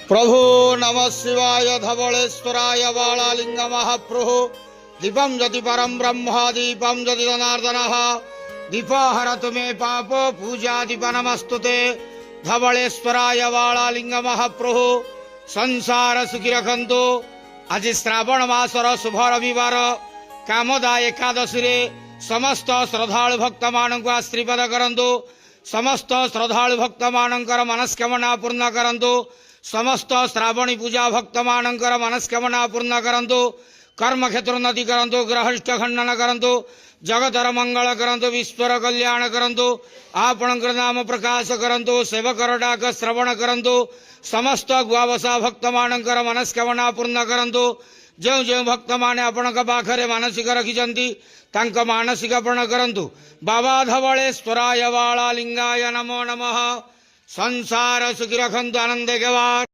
प्रभु नमः शिवाय धवलेश्वराय बालालिंग महाप्रभु दीपम जति परम ब्रह्म दीपम जति जनार्दन दीपहरतु मे पाप पूजा दीप नमस्तुते धवलेश्वराय बालालिंग महाप्रभु संसार सुखी रखंतु। आज श्रावण मासर शुभ रविवार कामदा एकादशी रे समस्त श्रद्धालु भक्त मानक आशीर्वाद करंतु। समस्त श्रद्धालु भक्त मानकर मनस्कामना पूर्ण करंतु। समस्त श्रावणी पूजा भक्त मानकर मनस्कामना पूर्ण करंतु। कर्म क्षेत्र उन्नति करंतु। ग्रहष्ट खंडन करंतु। जगतर मंगल करंतु। विश्वर कल्याण करंतु। आपणकर नाम प्रकाश करंतु। सेवकर डाक श्रवण करंतु। समस्त गुआवसा भक्त मानकर मनस्कामना पूर्ण करंतु। जो जो भक्त माने आपणक पाखरे मानसिक रखिछंती तांक मानसिक पूर्ण करंतु। बाबा धवलेश्वराय बालालिंगाय नमो नमः। संसार सुखी रखंतु आनंद के बाद।